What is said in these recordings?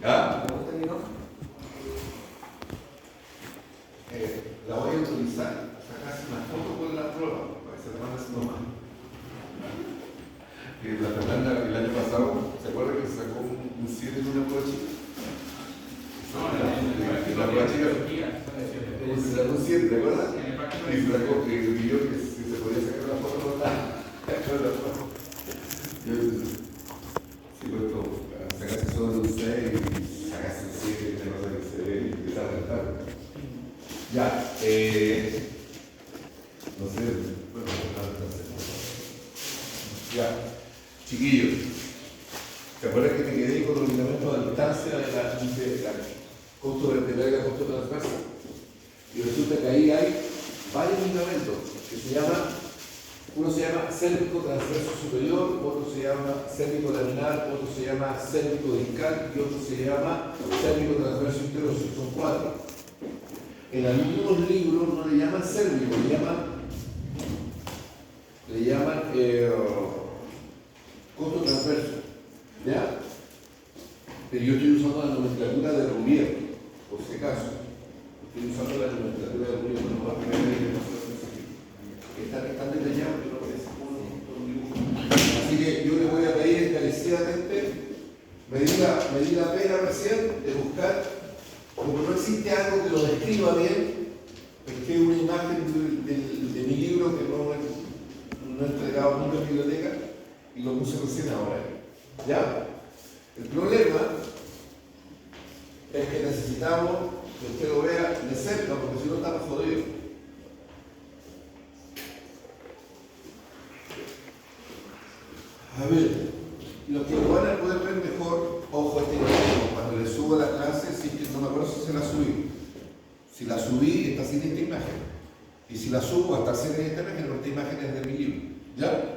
¿Ah? ¿Cómo terminó? La voy a utilizar, sacarse una foto con la prueba, para que se te mande haciendo mal. La Fernanda el año pasado, ¿se acuerda que sacó un 7 en una prueba chica? No, la prueba chica se sacó un 7, ¿te acuerdas? Y se sacó, pidió que si se podía sacar la foto con la prueba. Yo, sí, pues esto, sacarse solo un 6 y sacarse un 7, que no sé qué se ve y empezar a rentar. Ya, no sé, bueno, ya, chiquillos, ¿te acuerdas que te quedé con los lineamientos de distancia de la costo vertebral y la costo transversa? Y resulta que ahí hay varios lineamientos que se llaman, uno se llama cérvico transverso superior, otro se llama cérvico laminar, otro se llama cérvico discal y otro se llama cérvico transverso interóseo, son 4. En algunos libros no le llaman cérvico, le llaman costo transverso, ¿ya? Pero yo estoy usando la nomenclatura de Rouvier, por si acaso. Estoy usando la nomenclatura de Rouvier, no va a poner ahí que no se lo está tan detallado que no parece como un dibujo. Así que yo le voy a pedir encarecidamente, me di la pena recién de buscar, como no existe algo que lo describa bien, pesqué una imagen de mi libro que no he entregado nunca en biblioteca y lo puse recién ahora. ¿Ya? El problema es que necesitamos que usted lo vea de cerca, porque si no estamos jodidos. A ver, los que lo van a poder ver mejor, ojo a este imagen, cuando le subo la clase, sí que no me acuerdo si se la subí. Si la subí, está sin esta imagen. Y si la subo, va a estar sin esta imagen, pero esta imagen es de mi libro. ¿Ya?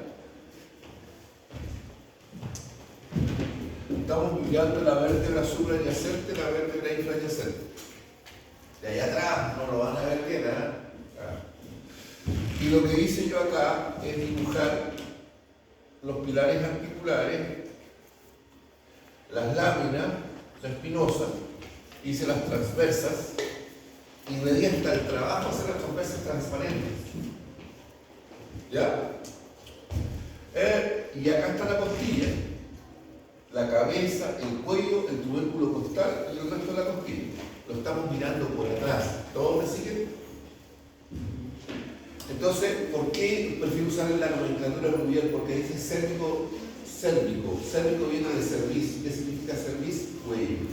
Estamos mirando la vértebra supradyacente y la vértebra infradyacente. De allá atrás no lo van a ver bien, ¿eh? Y lo que hice yo acá es dibujar los pilares articulares, las láminas, la espinosa, hice las transversas y me di hasta el trabajo hacer las transversas transparentes. ¿Ya? Y acá está la costilla, la cabeza, el cuello, el tubérculo costal y el resto de la costilla. Lo estamos mirando por atrás. ¿Todos me siguen? Entonces, ¿por qué prefiero usar la nomenclatura Rouvier? Porque dice cérvico. Cérvico viene de cerviz. ¿Qué significa cerviz? Cuello.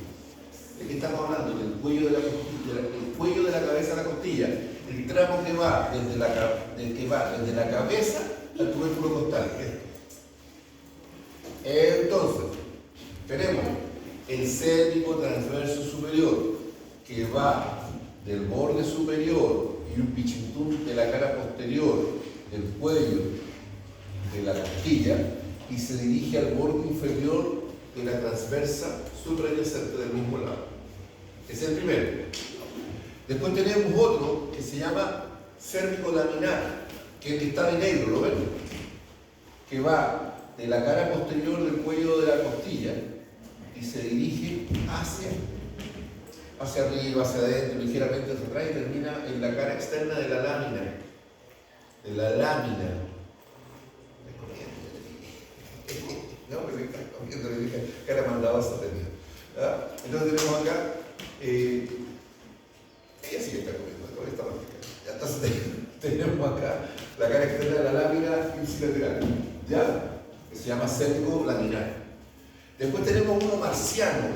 ¿De qué estamos hablando? Del cuello de la costilla, el cuello de la cabeza a la costilla. El tramo que va desde la cabeza al tubérculo costal. Entonces, tenemos el cérvico transverso superior, que va del borde superior y un pichintún de la cara posterior del cuello de la costilla y se dirige al borde inferior de la transversa supradyacente del mismo lado. Ese es el primero. Después tenemos otro que se llama cérvico laminar, que es el que está de negro, ¿lo ven? Que va de la cara posterior del cuello de la costilla y se dirige hacia arriba, hacia adentro, ligeramente hacia atrás y termina en la cara externa de la lámina. De la lámina. No, pero está comiendo, le dije, cara mandadosa tenía. Entonces tenemos acá, ella sí está comiendo, todavía está masticando. Ya entonces tenemos acá la cara externa de la lámina ipsilateral, ¿ya? Que se llama cérvico laminar. Después tenemos uno marciano,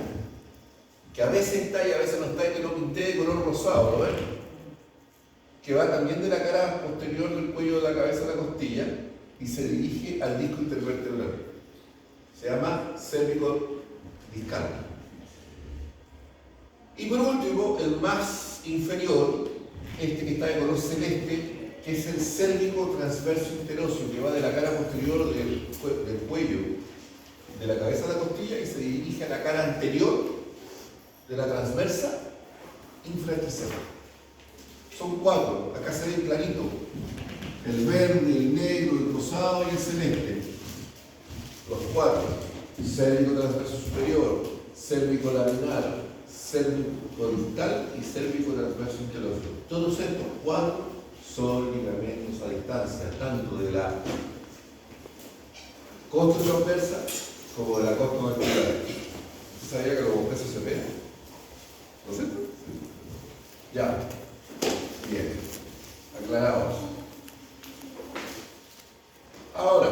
que a veces está y a veces no está, y que lo pinté de color rosado, ¿lo ven? Que va también de la cara posterior del cuello de la cabeza a la costilla y se dirige al disco intervertebral. Se llama cérvico discal. Y por último, el más inferior, este que está de color celeste, que es el cérvico transverso interóseo, que va de la cara posterior del cuello de la cabeza a la costilla y se dirige a la cara anterior de la transversa infratricera. Son 4, acá se ve clarito: el verde, el negro, el rosado y el celeste. Los 4: cérvico transverso superior, cervicolaminar, cervicodistal y cervicotransverso interoseo. Todos estos cuatro son ligamentos a distancia, tanto de la costo transversa como de la costo vertebral. ¿Usted sabía que los pesos se pegan? ¿No es cierto? Ya. Bien. Aclaramos. Ahora,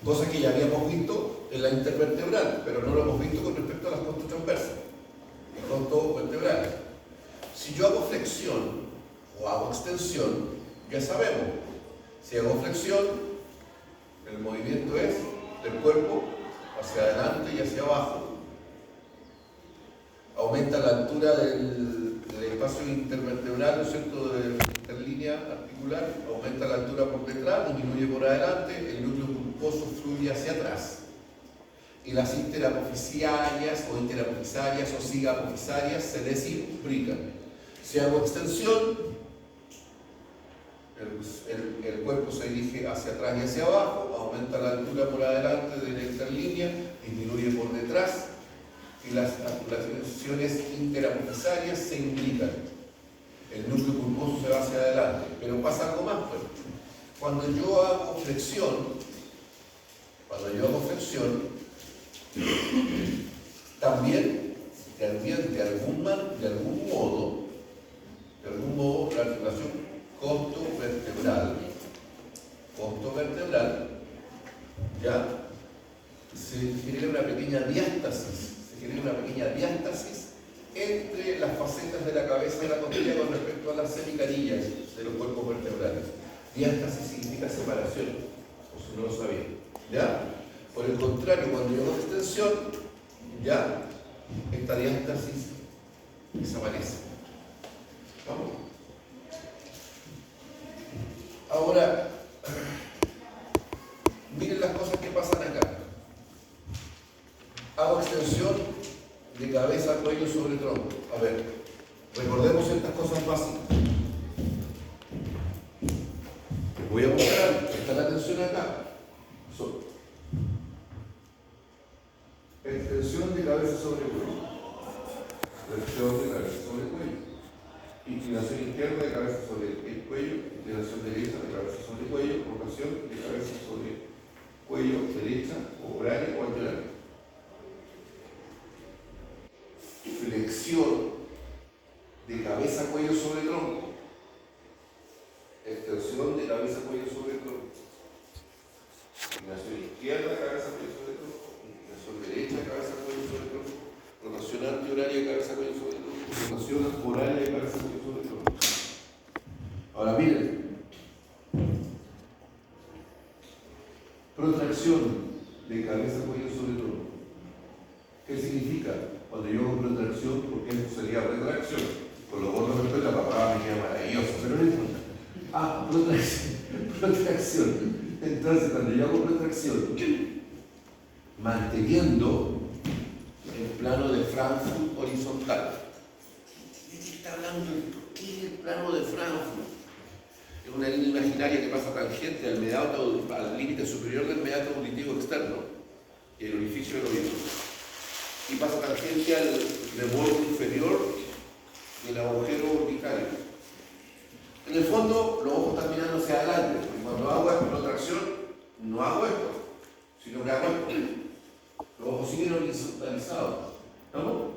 cosa que ya habíamos visto en la intervertebral, pero no lo hemos visto con respecto a las costas transversas y costos vertebrales. Si yo hago flexión o hago extensión, ya sabemos, si hago flexión, el movimiento es del cuerpo hacia adelante y hacia abajo. Aumenta la altura del espacio intervertebral, ¿no es cierto?, de la interlínea articular, aumenta la altura por detrás, disminuye por adelante, el núcleo pulposo fluye hacia atrás. Y las interapofisiarias o interapofisarias o sigapofisarias se desimbrican. Si hago extensión, el cuerpo se dirige hacia atrás y hacia abajo, aumenta la altura por adelante de la interlínea, disminuye por detrás, y las articulaciones interapofisarias se imbrican. El núcleo pulposo se va hacia adelante. Pero pasa algo más, pues. Cuando yo hago flexión, también de algún modo, la articulación costo vertebral, ya se genera una pequeña diástasis, entre las facetas de la cabeza y la costilla con respecto a las semicanillas de los cuerpos vertebrales. Diástasis significa separación, o si no lo sabían, ¿ya? Por el contrario, cuando yo hago extensión, ya esta diástasis desaparece. ¿Vamos? Ahora, miren las cosas que pasan acá. Hago extensión de cabeza, cuello sobre tronco. A ver, recordemos estas cosas básicas. Les voy a mostrar, está la tensión acá. Extensión de cabeza sobre cuello. Flexión de cabeza sobre cuello. Inclinación izquierda de cabeza sobre el cuello. Inclinación derecha de cabeza sobre cuello. Rotación de cabeza sobre cuello, derecha, o horaria o alternaria. Flexión de cabeza, cuello sobre tronco. Extensión de cabeza, cuello sobre tronco. Inclinación izquierda de cabeza, cuello sobre tronco. Inclinación derecha de cabeza, cuello sobre tronco. Rotación antihoraria de cabeza, cuello sobre tronco. Rotación horaria de cabeza, cuello sobre tronco. Ahora miren. Protracción de cabeza, cuello sobre tronco. ¿Qué significa? Cuando yo hago protracción, porque esto sería retracción. Con los gordos de la papada me queda maravilloso, pero no importa. Protracción. Entonces, cuando yo hago protracción, manteniendo el plano de Frankfurt horizontal. ¿De qué está hablando? ¿Qué es el plano de Frankfurt? Es una línea imaginaria que pasa tangente al límite superior del meato auditivo externo y el orificio del oído. Y pasa tangente al rebordo inferior del agujero orbital. En el fondo, los ojos están mirando hacia adelante, porque cuando hago esta protracción, no hago esto, sino que hago esto. Los ojos siguen horizontalizados, ¿no?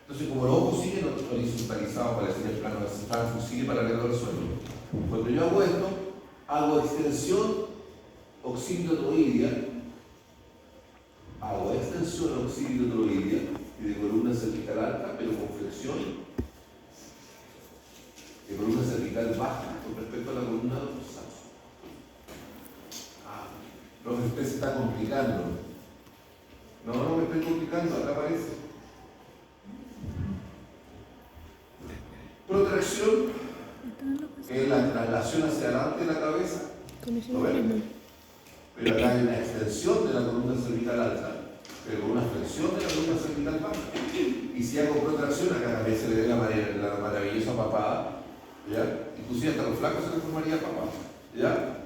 Entonces, como los ojos siguen horizontalizados, para decir el plano de Frankfurt sigue paralelo al suelo. Cuando yo hago esto, hago extensión occipitotroidea, y de columna cervical alta, pero con flexión, de columna cervical baja con respecto a la columna dorsal. Profe, usted se está complicando. No me estoy complicando, acá aparece. Protracción, que es la traslación hacia adelante de la cabeza. ¿Lo ven? Pero acá hay una extensión de la columna cervical alta, pero con una flexión de la columna cervical baja. Y si hago protracción, acá también se le ve la maravillosa papada, ¿ya? Inclusive hasta los flacos se les formaría papada, ¿ya?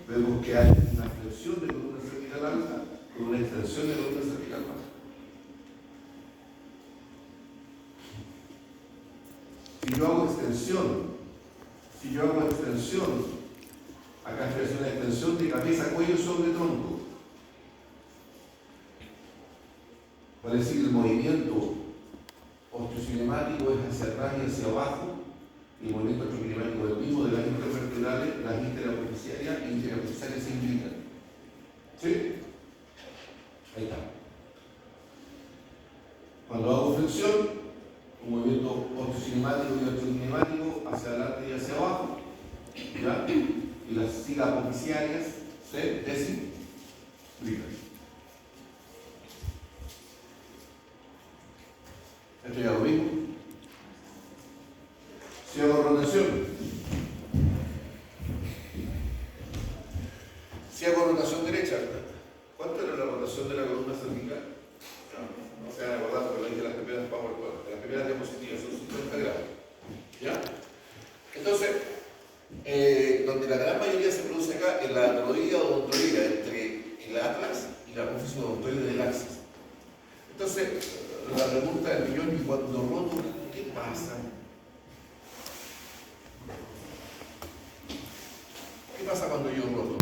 Vemos que hay una flexión de columna cervical alta con extensión de la columna cervical más. Si yo hago extensión, acá estoy haciendo una extensión de cabeza, cuello sobre tronco. Vale decir, el movimiento osteocinemático es hacia atrás y hacia abajo, y el movimiento osteocinemático es el mismo de las intervertebrales, las interapofisiarias e interapofisiarias se imbrican. ¿Sí? Ahí está. Cuando hago flexión, un movimiento osteocinemático y osteocinemático hacia adelante y hacia abajo, ¿ya? Y las sigas apofisiarias se desimbrican. Esto ya lo mismo. Si hago rotación, derecha, ¿cuánto era la rotación de la columna cervical? No se van a acordar porque lo dije en las primeras PowerPoint, en las primeras diapositivas, son 50 grados. ¿Ya? Entonces, donde la gran mayoría se produce acá es la artroidea odontoidea entre el atlas y la apófisis odontoide del axis. Entonces, la pregunta del millón, y cuando roto, ¿qué pasa? ¿Qué pasa cuando yo roto?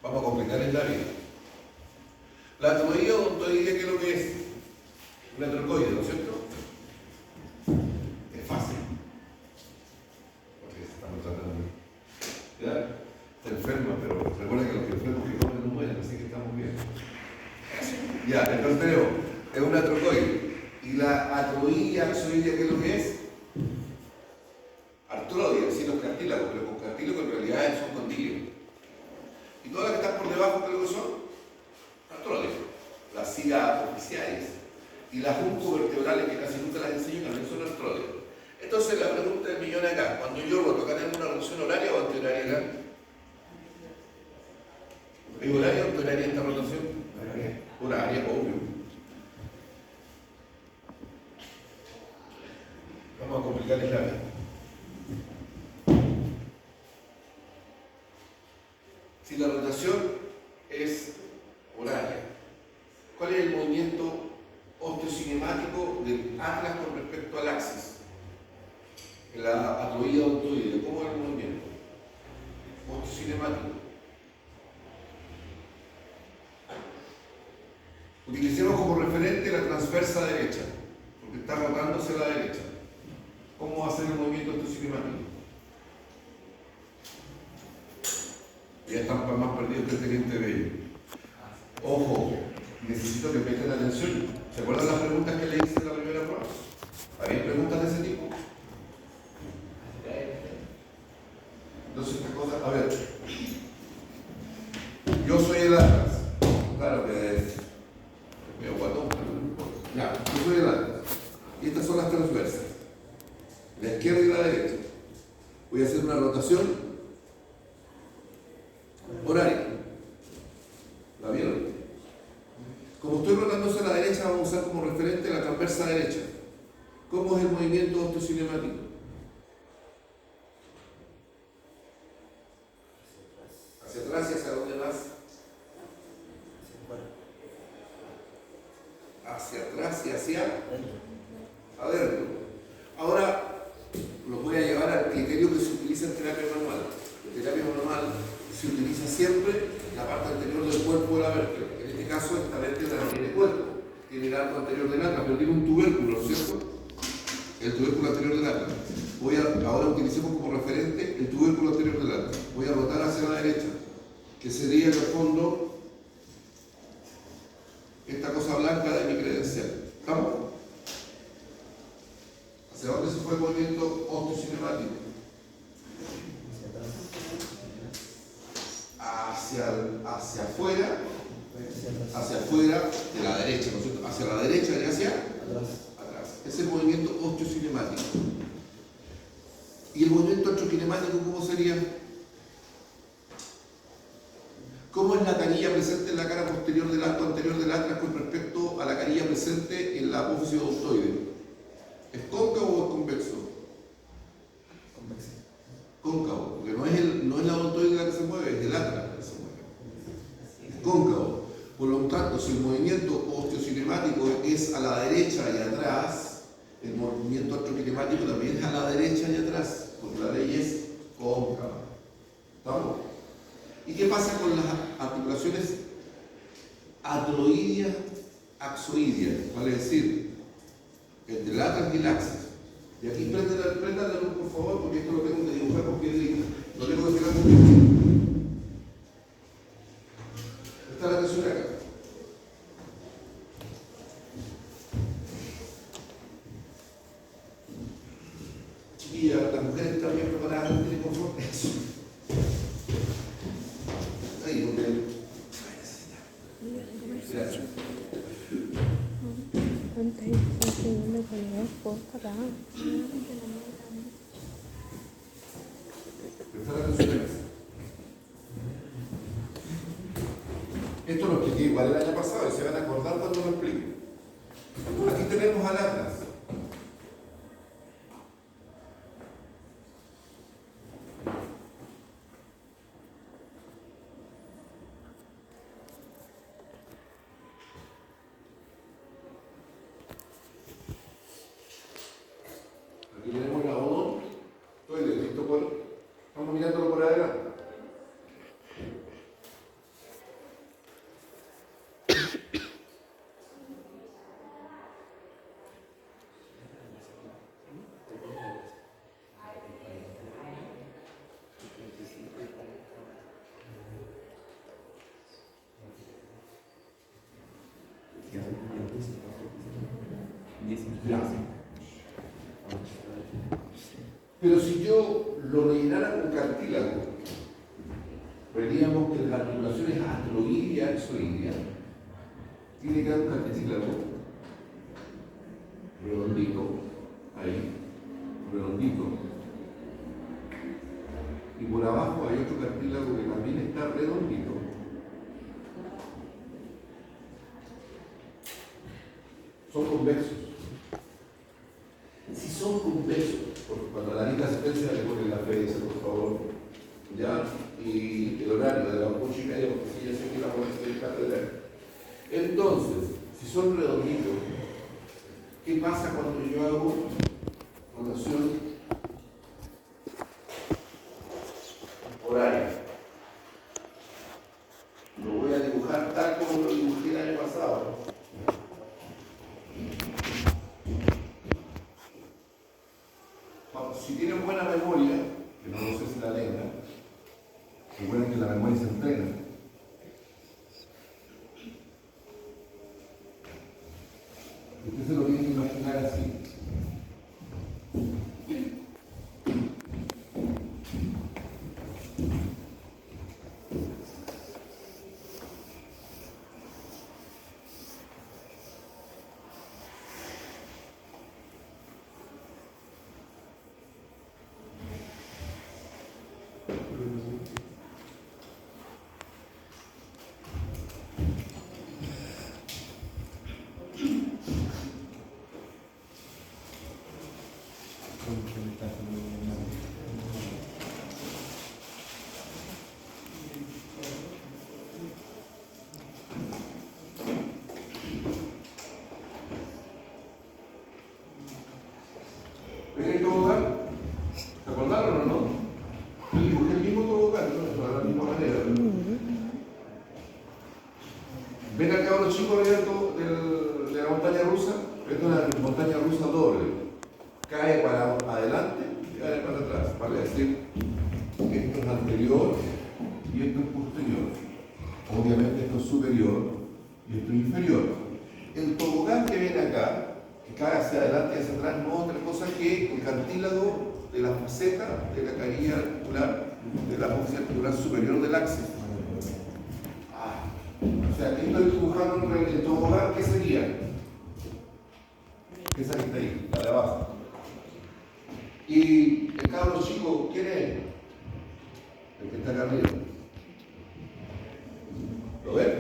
Vamos a complicar en la vida. La artroidea odontoidea, ¿qué es lo que es? Una trocoide, ¿no es cierto? Es fácil. Porque estamos tratando. ¿Ya? Está enferma, pero recuerda que los enfermos que comen no mueren, así que estamos bien. Ya, entonces tenemos, es una trocoide. ¿Y la artroidea axoidea qué es lo que es? Artrodia, sí, los cartílagos, pero con cartílagos en realidad son condilios. Y todas las que están por debajo, ¿qué es lo que son? Artrodias. Las sigas apofisiales. Y las juncovertebrales, que casi nunca las enseño, también son artrodias. Entonces la pregunta del millón acá, cuando yo roto, ¿acá tenemos una rotación horaria o antihoraria acá? ¿Es horaria o antihoraria esta rotación? Horaria, obvio. Vamos a complicarles la vida. Si la rotación es horaria, ¿cuál es el movimiento osteocinemático del atlas con respecto al axis? En la artroidea odontoidea, ¿cómo es el movimiento osteocinemático? Utilicemos como referente la transversa derecha, porque está rotándose a la derecha. ¿Cómo va a ser el movimiento osteocinemático? Ya están más perdidos que el teniente Bello. Ojo, necesito que presten atención. ¿Se acuerdan las preguntas que le hice en la primera prueba? ¿Había preguntas de ese tipo? Entonces, esta cosa, a ver. Yo soy el atlas. Claro que es medio guatón, pero no importa. Ya, yo soy el atlas. Y estas son las transversas. La izquierda y la derecha. Voy a hacer una rotación horaria. ¿La vieron? Como estoy rotándose a la derecha, vamos a usar como referente la transversa derecha. ¿Cómo es el movimiento osteocinemático? Hacia atrás y hacia dónde más. Hacia atrás y hacia adentro. Ahora los voy a llevar al criterio que se utiliza en terapia manual. En terapia manual se utiliza siempre la parte anterior del cuerpo de la vértebra. En este caso, esta vértebra no tiene cuerpo, tiene el arco anterior del atlas, pero tiene un tubérculo, ¿no es cierto? El tubérculo anterior del atlas. Ahora utilicemos como referente el tubérculo anterior del atlas. Voy a rotar hacia la derecha, que sería en el fondo esta cosa blanca de mi credencial. ¿Estamos? ¿Hacia dónde se fue el movimiento osteocinemático? Hacia afuera de la derecha, ¿no es cierto? Hacia la derecha y hacia atrás. Es el movimiento osteocinemático. ¿Y el movimiento osteocinemático cómo sería? ¿Cómo es la canilla presente en la cara posterior del arco anterior del atlas con respecto a la canilla presente en la apófisis odontoide? ¿Es cóncavo o es convexo? Cóncavo, porque no es la odontoide la que se mueve, es el atlas. si el movimiento osteocinemático es a la derecha y atrás, el movimiento artrokinemático también es a la derecha y atrás, porque la ley es cóncava. ¿Estamos? ¿Y qué pasa con las articulaciones atroideas, axoideas? Vale decir, entre el atlas y el axis. Y aquí prenda la luz, por favor, porque esto lo tengo que dibujar porque lo tengo que pegar con. Está la presión acá. Chiquilla, las mujeres están bien preparadas, no tienen confort. Eso. Ahí, donde. Gracias. Esto lo expliqué igual el año pasado y se van a acordar cuando lo explique. Aquí tenemos al atlas. Aquí tenemos la odón. Estoy listo por. Estamos mirándolo por adelante. Pero si yo lo rellenara con cartílago, veríamos que las articulaciones atroidea y axoidea tiene que haber un cartílago redondito, ahí, redondito. Y por abajo hay otro cartílago que también está redondito. Son convexos. Si son convexos, porque cuando la lista de asistencia le ponen la fecha, por favor, ya, y el horario de las 8:30, porque si ya sé que la voy a dejar de leer. Entonces, si son redonditos, ¿qué pasa cuando yo hago rotación horaria? Lo voy a dibujar tal como lo dibujé el año pasado. Si tienen buena memoria, que no sé si la tengan, recuerden que la memoria se entrena. Usted se lo tiene que imaginar así. ¿Ven el tobogán? ¿Se acordaron o no? Yo dibujé el mismo tobogán, ¿no? De la misma manera. ¿Ven acá los chicos de la montaña rusa? Esto es una montaña rusa doble. Cae para adelante y cae para atrás. Vale decir, esto es anterior y esto es posterior. Obviamente esto es superior y esto es inferior. El tobogán que ven acá, que cae hacia adelante y hacia atrás, no es otra cosa que el cartílago de la faceta de la carilla articular, de la apófisis articular superior del axis. O sea, aquí estoy dibujando el tobogán, ¿qué sería? Esa que está ahí, la de abajo. Y el cabro chico, ¿quién es? El que está acá arriba. ¿Lo ven?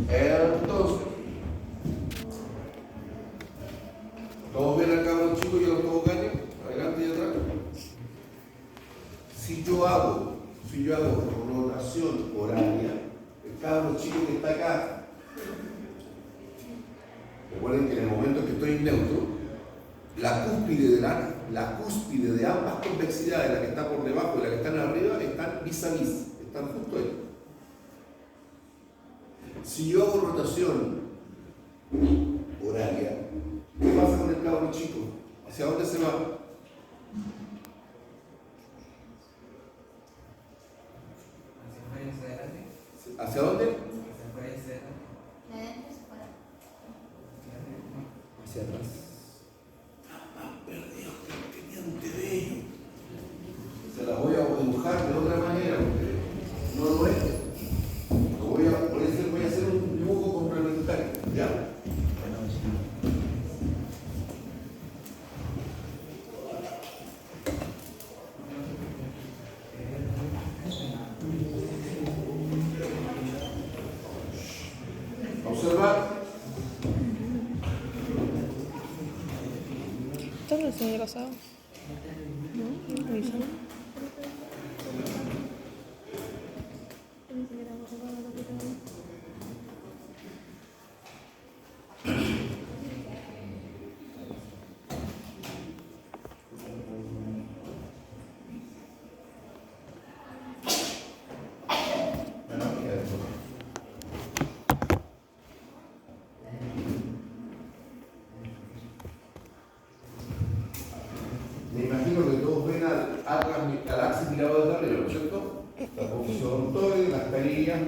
Entonces, ¿todos ven al cabro chico y a los toboganes? Adelante y atrás. Si yo hago rotación horaria, el cabro chico que está acá Recuerden que en el momento que estoy en neutro, la cúspide de ambas convexidades, la que está por debajo y la que está arriba, están vis a vis, están justo ahí. Si yo hago rotación horaria, ¿qué pasa con el cabro chico? ¿Hacia dónde se va? ¿Hacia dónde? Hacia atrás. Perdido, que teniente bello. Se la voy a dibujar de otra manera, porque no lo es. Por eso voy a hacer un dibujo complementario. ¿Ya? Observar. ¿Esto no es el año pasado? ¿No? ¿Revisamos? Me imagino que todos ven al axis mirado desde arriba, ¿no es cierto? La posición ortoide, las carillas,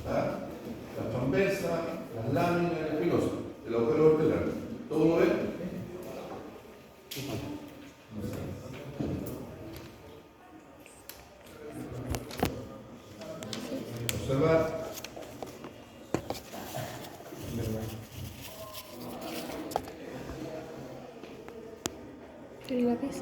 las transversas, las láminas y el espinoso, el agujero vertebral. ¿Todos lo ven? Observar. ¿Qué lápiz?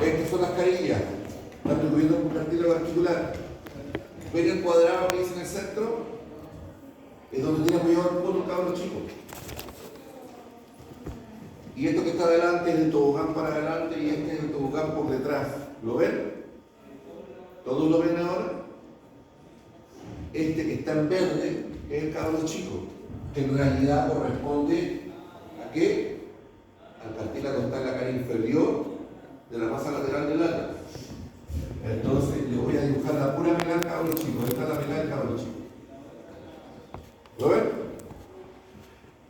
Estas son las carillas. Están distribuidas por cartílago articular. ¿Ven el cuadrado que dice en el centro? Es donde tiene apoyado el poto el cabro chico. Y esto que está adelante es el tobogán para adelante y este es el tobogán por detrás. ¿Lo ven? ¿Todos lo ven ahora? Este que está en verde es el cabro chico, que en realidad corresponde ¿a qué? Al cartílago que está en la cara inferior de la masa lateral del ala. Entonces le voy a dibujar la pura melana al cabro chico. Esta es la melana del cabro chico. ¿Lo ven?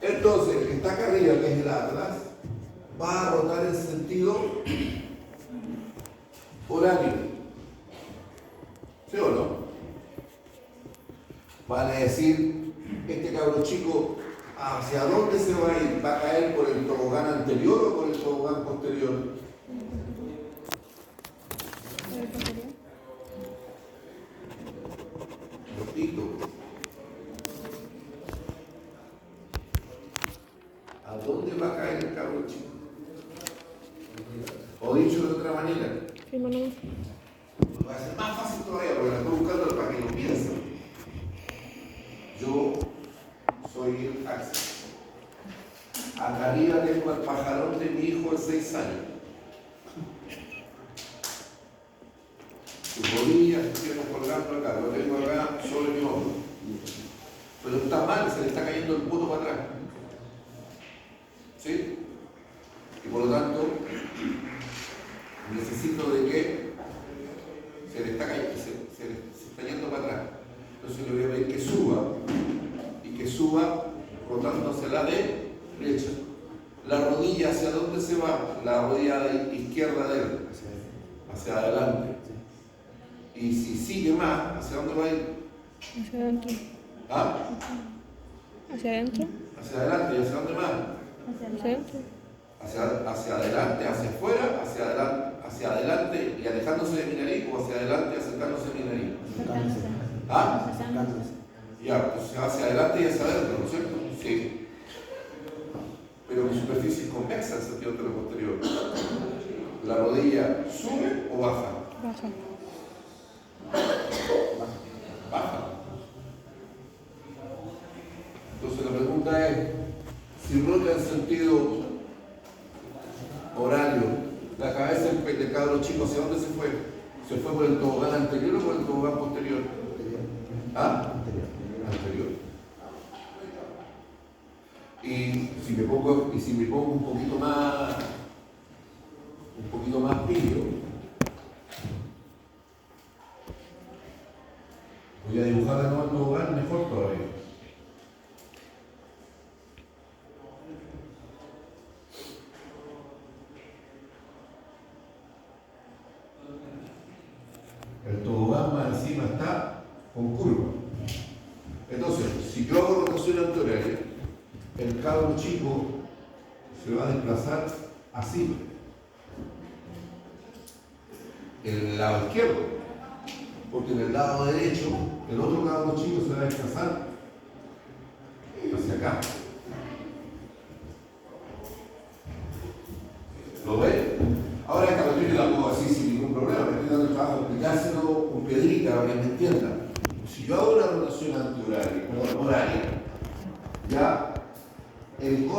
Entonces, el que está acá arriba, que es el atlas, va a rotar en sentido horario. ¿Sí o no? Van a decir, este cabro chico, ¿hacia dónde se va a ir? ¿Va a caer por el tobogán anterior o por el tobogán posterior? Repito. ¿A dónde va a caer el cabro chico? O dicho de otra manera, Firma nomás. va a ser más fácil todavía porque la estoy buscando para que lo piensen. Yo soy el axis. Acá arriba tengo al pajarón de mi hijo de 6 años. Sus rodillas se tienen colgando acá, lo tengo acá sobre mi hombro. Pero está mal, se le está cayendo el poto para atrás. ¿Sí? Y por lo tanto, necesito de que se le está cayendo, se está yendo para atrás. Entonces le voy a pedir que suba y que suba rotando hacia la derecha. La rodilla, ¿hacia dónde se va? La rodilla izquierda de él, hacia adelante. Y si sigue más, ¿hacia dónde va a ir? Hacia adentro. ¿Ah? Hacia adentro. Hacia adelante, ¿y hacia dónde más? Hacia adentro. Hacia adelante, hacia afuera, hacia adelante y alejándose de mi nariz, o hacia adelante y acercándose a mi nariz. ¿Ah? Ya, pues hacia adelante y hacia adentro, ¿no es cierto? Sí. Pero mi superficie es convexa en sentido posterior. ¿La rodilla sube o baja? Baja. sentido horario, la cabeza del cabro chico, ¿hacia dónde se fue? ¿Se fue por el tobogán anterior o por el tobogán posterior? ¿Ah? Anterior. Y si me pongo un poquito más pillo, voy a dibujar de nuevo el tobogán mejor todavía. El tobogán más encima está con curva. Entonces, si yo hago rotación antihoraria, el cabro chico se va a desplazar así, en el lado izquierdo, porque en el lado derecho, el otro cabro chico se va a desplazar hacia acá. ¿Lo ven? Ahora esta cuestión yo la puedo así sin ningún problema, me estoy dando el trabajo de explicárselo con piedrita para que me entiendan. Si yo hago una rotación horaria, ya el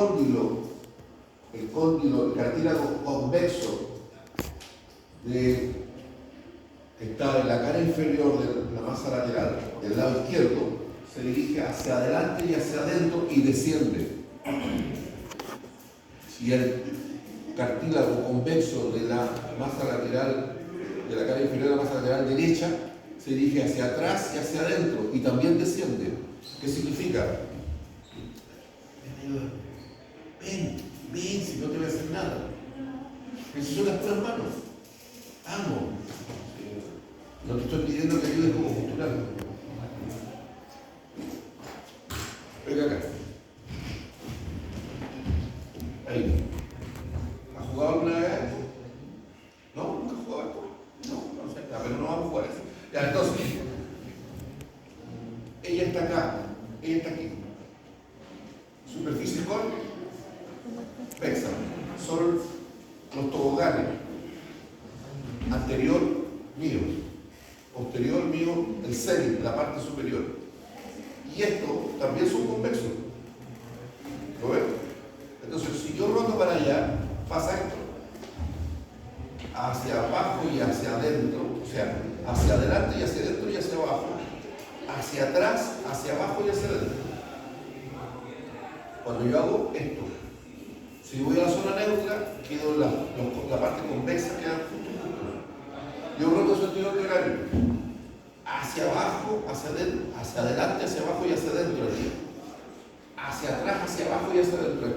cartílago convexo que está en la cara inferior de la masa lateral del lado izquierdo se dirige hacia adelante y hacia adentro y desciende. Y el cartílago convexo de la masa lateral, de la cara inferior de la masa lateral derecha, se dirige hacia atrás y hacia adentro y también desciende. ¿Qué significa? Ven, si no te voy a hacer nada. Necesito las puras manos. Vamos. No te estoy pidiendo que ayudes como funcionario. Venga acá. Ahí. ¿Has jugado alguna vez? ¿No? ¿Nunca has jugado esto? No sé, pero no vamos a jugar eso. Ya, entonces, ella está acá, ella está aquí. Superficie con pexa. Son los toboganes. Anterior mío, posterior mío, el cenit, la parte superior. Y esto también son convexos. ¿Lo ven? Entonces, si yo roto para allá, pasa esto. Hacia abajo y hacia adentro, o sea, hacia adelante y hacia adentro y hacia abajo. Hacia atrás, hacia abajo y hacia adentro. Cuando yo hago esto, si voy a la zona neutra, quedo la parte convexa, queda justo. Yo roto sentido horario. Hacia abajo, hacia adentro, hacia adelante, hacia abajo y hacia adentro. Hacia atrás, hacia abajo y hacia adentro.